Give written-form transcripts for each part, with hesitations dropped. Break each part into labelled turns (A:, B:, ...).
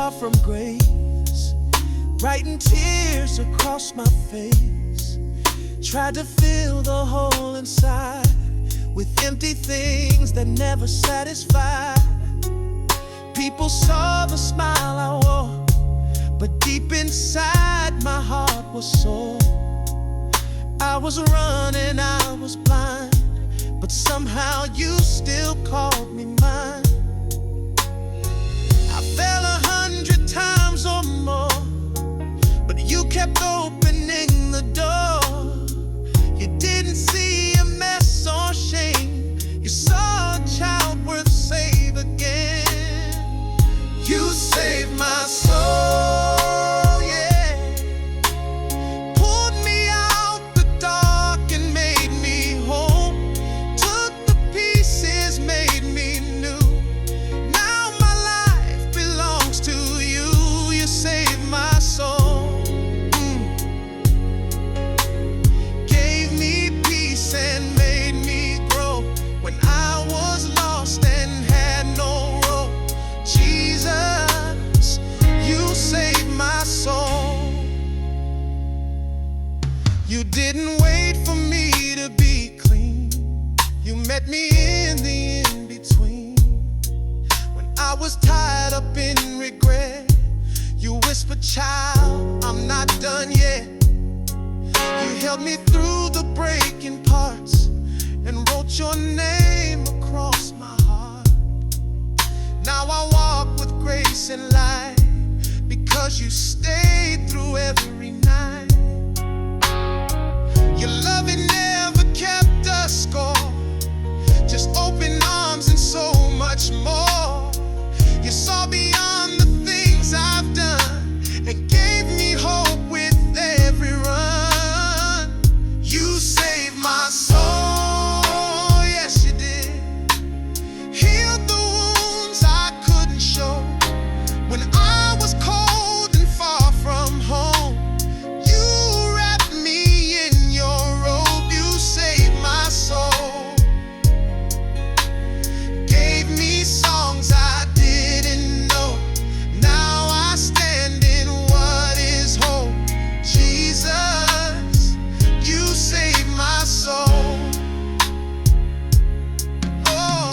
A: far from grace, writing tears across my face. Tried to fill the hole inside with empty things that never satisfied. People saw the smile I wore, but deep inside my heart was sore. I was running, I was blind, but somehow you still called me mine. I fell 100 times or more, but you kept opening the door. You didn't see a mess or shame, you saw a child worth saving again. You saved my soul, yeah. Pulled me out the dark and made me whole. Took the pieces, made me new. Now my life belongs to you. You saved my soul. Gave me peace and made me grow when I was lost and had no rope. Jesus, you saved my soul. You didn't wait for me to be clean. You met me in the in-between. When I was tied up in regret, you whispered, child, I'm not done yet. You held me through the breaking parts and wrote your name across my heart. Now I walk with grace and light because you stayed through every night. Your love, it never kept a score, just open arms and so much more. You saw beyond the things I've done and gave me hope with every run. You saved my soul, yes you did. Healed the wounds I couldn't show when I was cold and far from home. You wrapped me in your robe. You saved my soul. Gave me songs I didn't know. Now I stand in what is hope. Jesus, you saved my soul. Oh,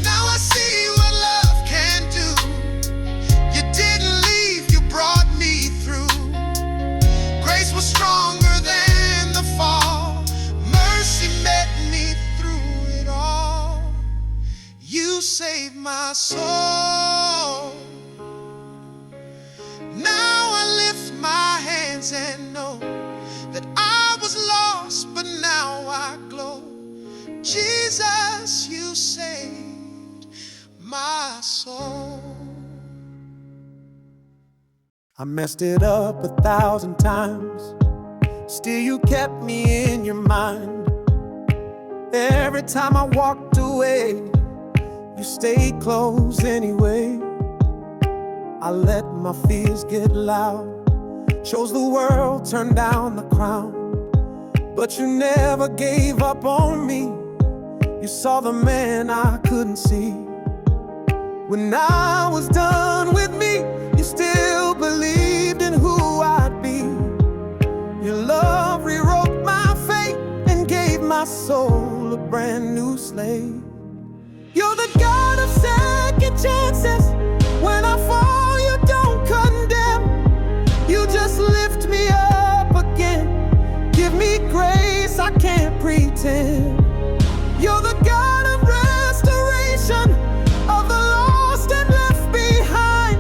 A: now I see what love can do. You didn't leave, you brought me through. Grace was stronger than the fall. Mercy met me through it all. You saved my soul. Now I lift my hands and know that I was lost, but now I glow. Jesus, you saved my soul. I messed it up 1,000 times, still you kept me in your mind. Every time I walked away, you stayed close anyway. I let my fears get loud, chose the world, turned down the crown. But you never gave up on me. You saw the man I couldn't see. When I was done with me, you still believed in who I'd be. Your love rewrote my fate and gave my soul a brand new slate. You're the God of second chances. When I fall, you don't condemn. You just lift me up again. Give me grace, I can't pretend. You're the God of restoration, of the lost and left behind.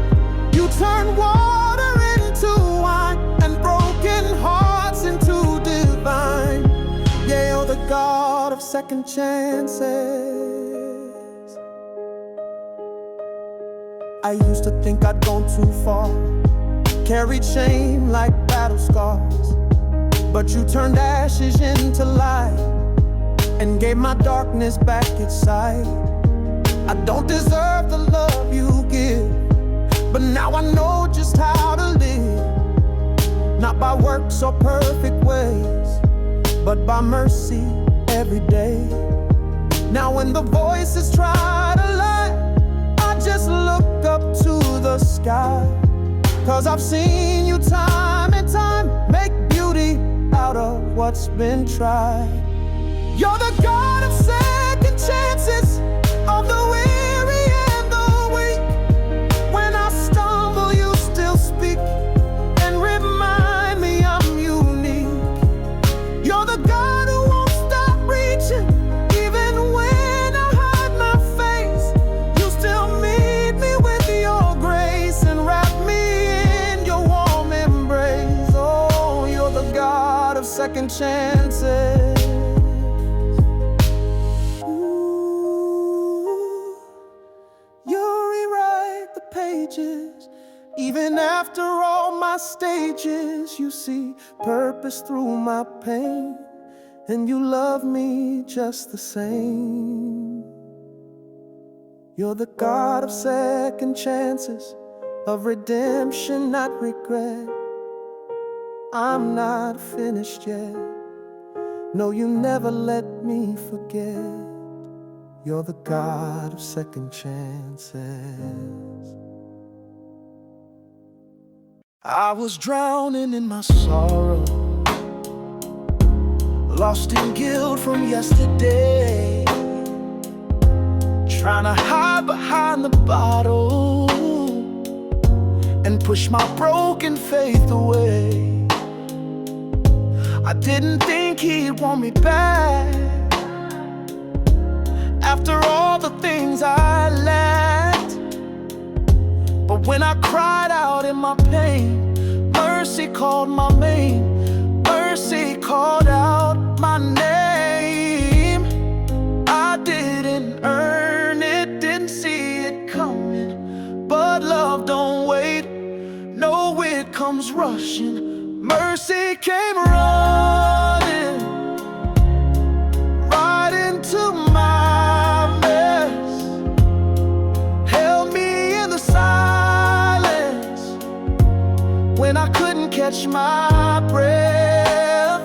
A: You turn water into wine and broken hearts into divine. Yeah, you're the God of second chances. I used to think I'd gone too far, carried shame like battle scars. But you turned ashes into light and gave my darkness back its sight. I don't deserve the love you give, but now I know just how to live. Not by works or perfect ways, but by mercy every day. Now when the voices try to lie, I just look up to the sky. sky. 'Cause I've seen you time and time make beauty out of what's been tried. You're the God of second chances, of the weary and the weak. When I stumble, you still speak and remind me I'm unique. You're the God who won't stop reaching, even when I hide my face. You still meet me with your grace and wrap me in your warm embrace. Oh, you're the God of second chances. Even after all my stages, you see purpose through my pain, and you love me just the same. You're the God of second chances, of redemption, not regret. I'm not finished yet. No, you never let me forget. You're the God of second chances. I was drowning in my sorrow, lost in guilt from yesterday, trying to hide behind the bottle and push my broken faith away. I didn't think he'd want me back after all the things I lacked. But when I cried out in my pain, mercy called my name. Mercy called out my name. I didn't earn it, didn't see it coming, but love don't wait. No, it comes rushing. Mercy came running right into my mess, held me in the silence when I couldn't catch my breath.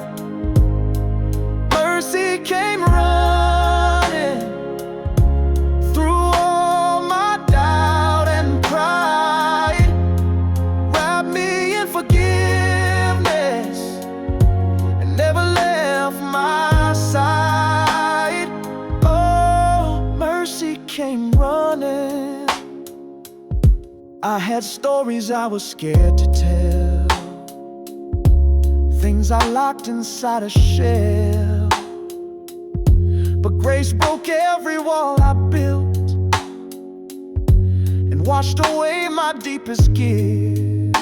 A: Mercy came running through all my doubt and pride, wrapped me in forgiveness and never left my side. Oh, mercy came running. I had stories I was scared to tell, things I locked inside a shell. But grace broke every wall I built and washed away my deepest guilt.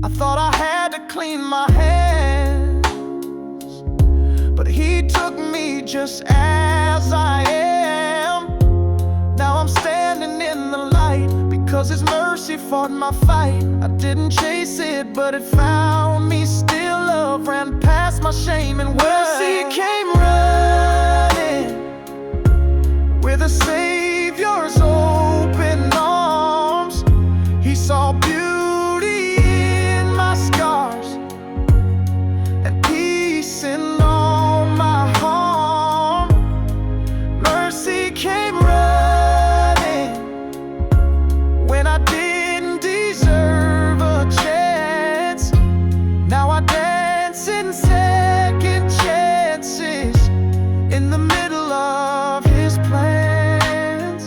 A: I thought I had to clean my hands, but he took me just as I am. Now I'm standing in the light because his mercy fought my fight. I didn't chase it, but it found me. Still love ran past my shame, and mercy came running with a Savior's open arms. He saw beauty in my scars and peace in all my harm. Mercy came running when I didn't deserve a chance. Now I dance in second chances in the middle of his plans.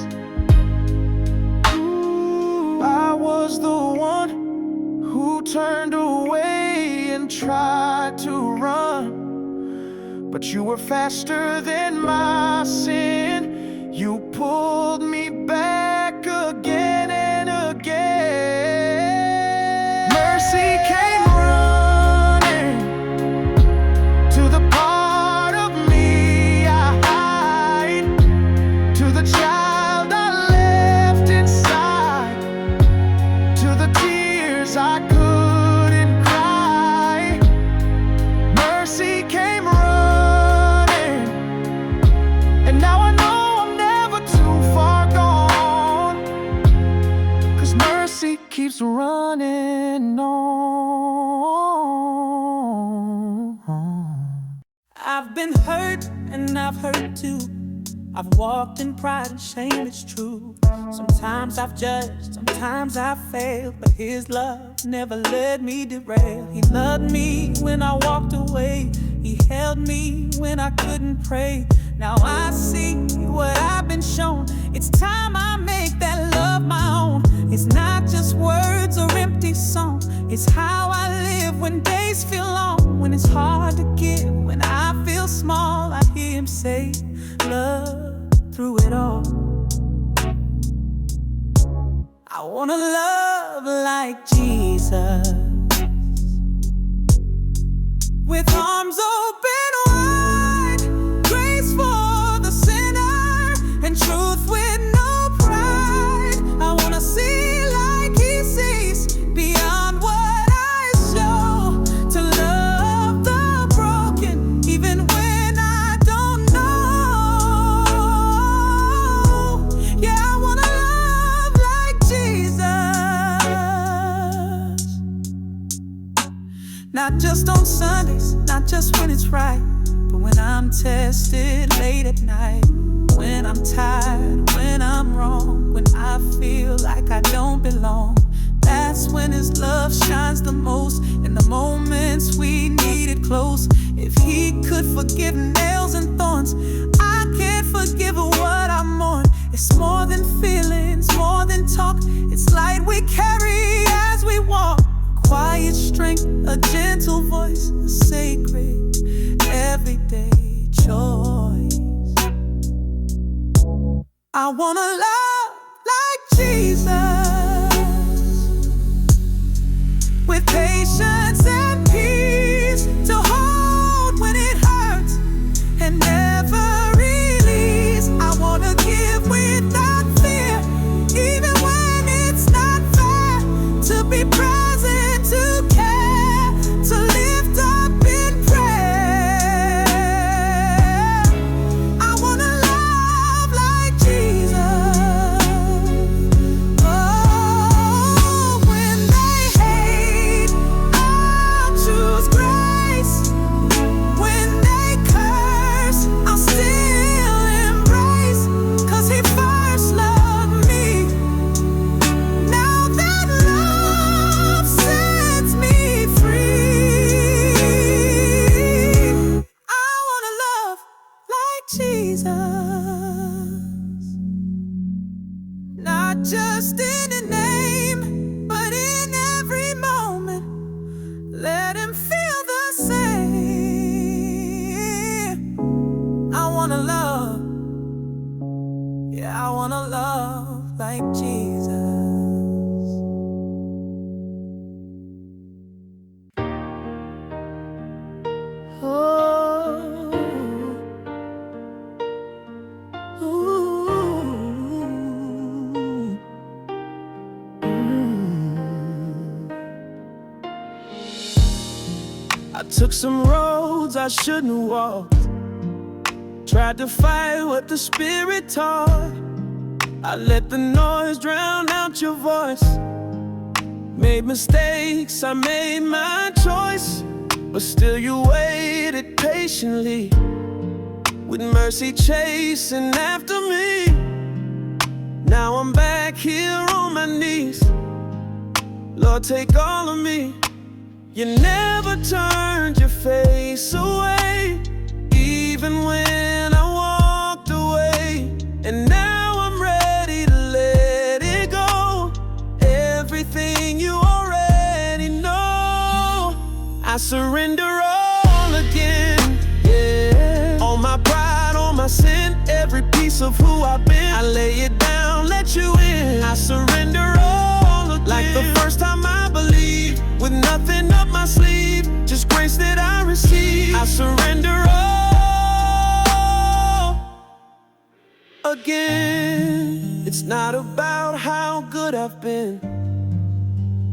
A: Ooh, I was the one who turned away and tried to run, but you were faster than my sin. You pulled me back again and again. Mercy came running to the part of me I hide, to the child I left inside, to the tears I couldn't cry. Mercy came running, and now I know I'm never too far gone, 'cause mercy keeps running on. I've been hurt and I've hurt too. I've walked in pride and shame, it's true. Sometimes I've judged, sometimes I've failed, but His love never let me derail. He loved me when I walked away. He held me when I couldn't pray. Now I see what I've been shown. It's time I make that love my own. It's not just words or empty song. It's how I live when days feel long, when it's hard to give, when I feel small. I hear Him say, love through it all. I wanna love like Jesus, with arms open wide, grace for the sinner, and truth with no pride. I wanna see like He sees, beyond what I show, to love the broken, even when I don't know. Yeah, I wanna love like Jesus. Not just on Sundays, not just when it's right, but when I'm tested late at night, when I'm tired, when I'm wrong, when I feel like I don't belong. That's when His love shines the most, in the moments we need it close. If He could forgive nails and thorns, I can't forgive what I mourn. It's more than feelings, more than talk. It's light we carry as we walk. Quiet strength, a gentle voice, a sacred, everyday choice. I wanna love like Jesus, with patience and peace, to hold when it hurts and never release. I wanna give without fear, even when it's not fair, to be present, to care, to lift up in prayer. I wanna love like Jesus. Oh, when they hate, I'll choose grace. When they curse, I'll still embrace, 'cause He first loved me. Now that love sets me free, I wanna love like Jesus. Not just in a name, but in every moment. Let Him feel the same. I wanna love, yeah, I wanna love like Jesus. Oh, ooh, I took some roads I shouldn't have walked, tried to fight what the Spirit taught. I let the noise drown out your voice, made mistakes, I made my choice, but still you waited patiently, with mercy chasing after me. Now I'm back here on my knees. Lord, take all of me. You never turned your face away, even when I walked away. And now I'm ready to let it go, everything you already know. I surrender all again, yeah. All my pride, all my sin, every piece of who I've been, I lay it down, let you in. I surrender all again, like the first time I believed, with nothing up my sleeve, just grace that I receive. I surrender all again. It's not about how good I've been,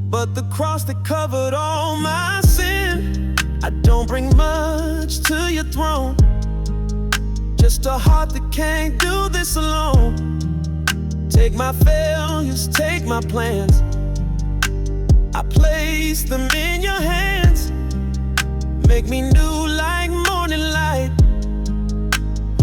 A: but the cross that covered all my sin. I don't bring much to your throne, just a heart that can't do this alone. Take my failures, take my plans, I place them in your hands. Make me new like morning light.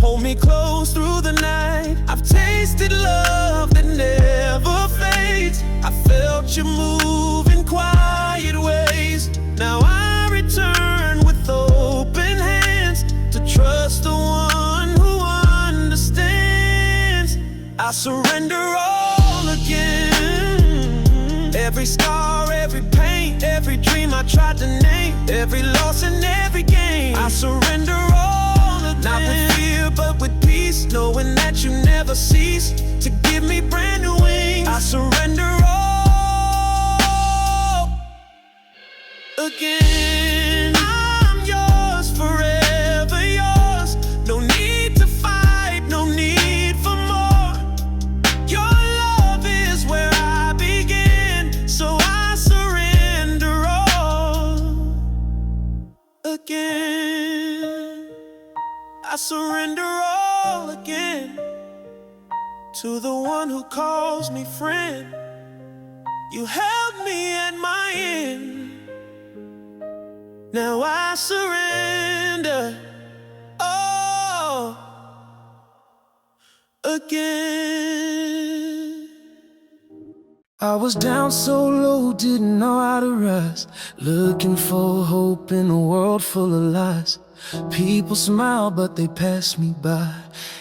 A: hold me close through the night. I've tasted love that never fades. I felt you move in quiet ways. Now I return with open hands to trust the one who understands. I surrender all again. Every scar, every pain, every dream I tried to name, every loss and every gain. I surrender all again. Not with fear but with peace, knowing that you never cease to give me brand new wings. I surrender all again. I'm yours, forever yours. No need to fight, no need for more. Your love is where I begin, so I surrender all again. I surrender all again to the one who calls me friend. You held me at my end. Now I surrender all again. I was down so low, didn't know how to rise, looking for hope in a world full of lies. People smiled but they passed me by,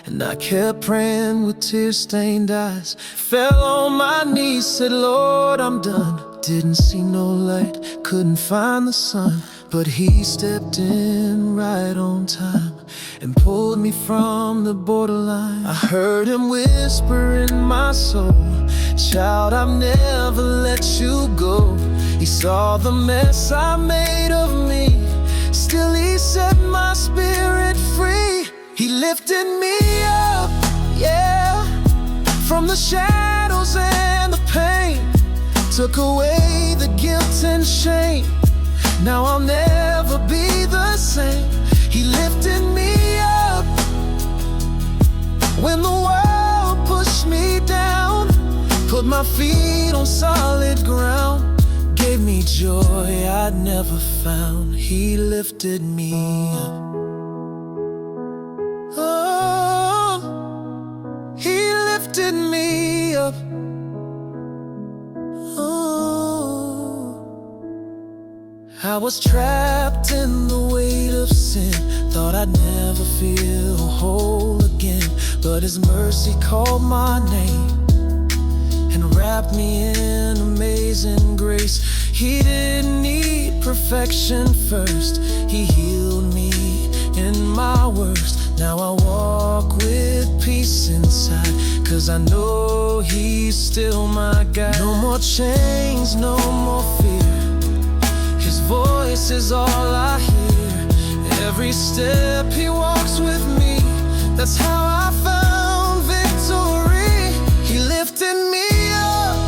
A: and I kept praying with tear-stained eyes. Fell on my knees, said, Lord, I'm done. Didn't see no light, couldn't find the sun, but he stepped in right on time and pulled me from the borderline. I heard him whisper in my soul, child, I've never let you go. He saw the mess I made of me, still he set my spirit free. He lifted me up, yeah, from the shadows and the pain, took away the guilt and shame. Now I'll never be the same. He lifted me up when the world pushed me down, put my feet on solid ground, gave me joy I'd never found. He lifted me up. Oh, he lifted me up. I was trapped in the weight of sin, thought I'd never feel whole again, but his mercy called my name and wrapped me in amazing grace. He didn't need perfection first, he healed me in my worst. Now I walk with peace inside, 'cause I know he's still my guide. No more chains, no more fear, his voice is all I hear. Every step he walks with me, that's how I found victory. He lifted me up,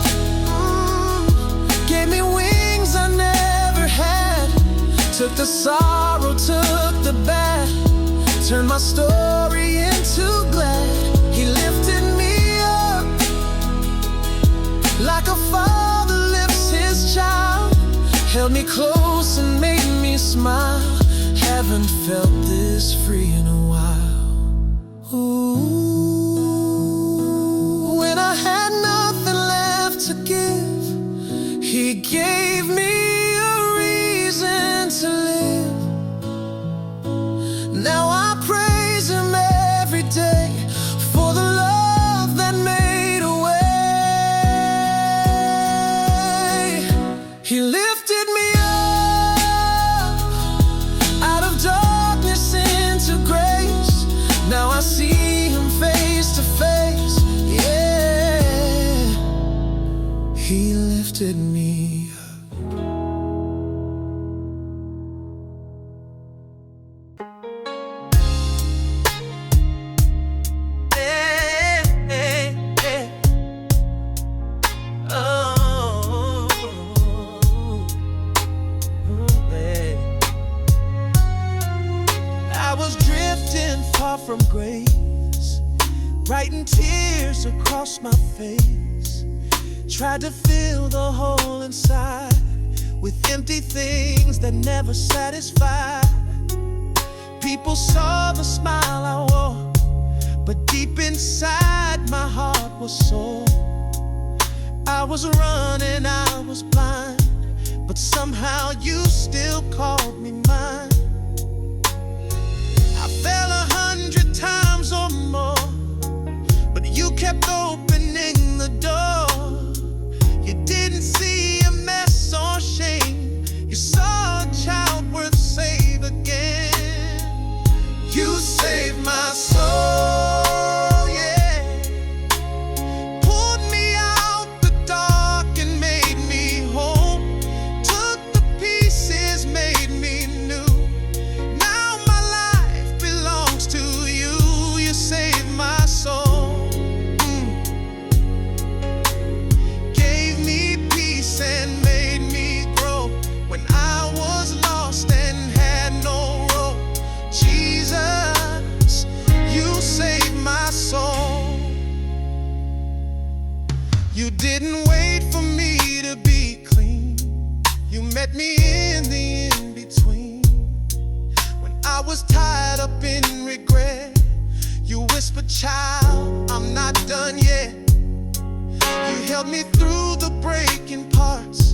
A: gave me wings I never had, took the sorrow, took the bad, turned my story into glad. He lifted me up like a father lifts his child, held me close and made me smile. Haven't felt this free in a while. Ooh, when I had nothing left to give, he gave me a reason to live. Now I praise him every day for the love that made a way. He lifted me up out of darkness into grace. Now I see him face to face, yeah. He lifted me up. I was drifting far from grace, writing tears across my face, tried to fill the hole inside with empty things that never satisfied. People saw the smile I wore, inside my heart was sore. I was running, I was blind, but somehow you still called me mine. I fell 100 times or more, but you kept opening the door. You didn't see a mess or shame, you saw a child worth saving again. You saved my soul, yeah. Pulled me out the dark and made me whole. Took the pieces, made me new. Now my life belongs to you. You saved my soul. Gave me peace and made me grow when I was lost and had no rope. Jesus, you saved my soul. You didn't wait for me to be clean. You met me in the in-between. When I was tied up in regret, you whispered, "Child, I'm not done yet." You held me through the breaking parts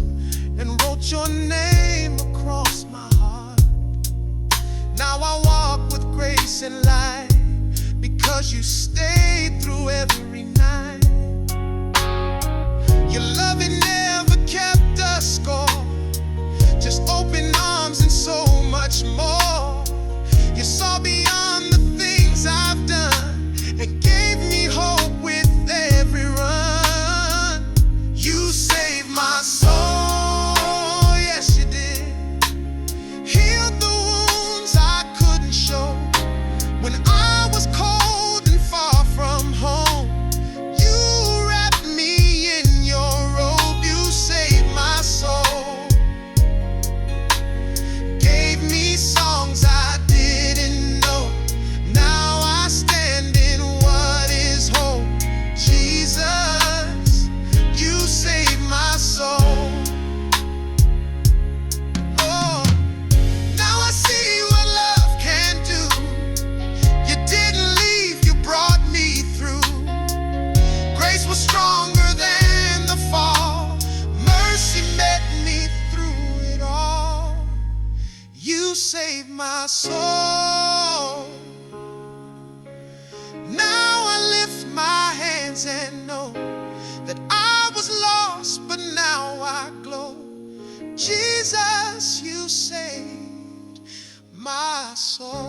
A: and wrote your name across my heart. Now I walk with grace and light because you stayed through every night. Your loving never kept a score, just open arms and so much more. You saw beyond the things I've done and gave me hope with every run. You saved my soul, yes you did. Healed the wounds I couldn't show. When I was cold and far from home, you wrapped me in your robe. You saved my soul. Gave me songs I didn't know. Now I stand in what is hope. Jesus, you saved my soul. Oh, now I see what love can do. You didn't leave, you brought me through. Grace was stronger than the fall. Mercy met me through it all. You saved my soul. Now I lift my hands and know that I was lost, but now I glow. Jesus, you saved my soul.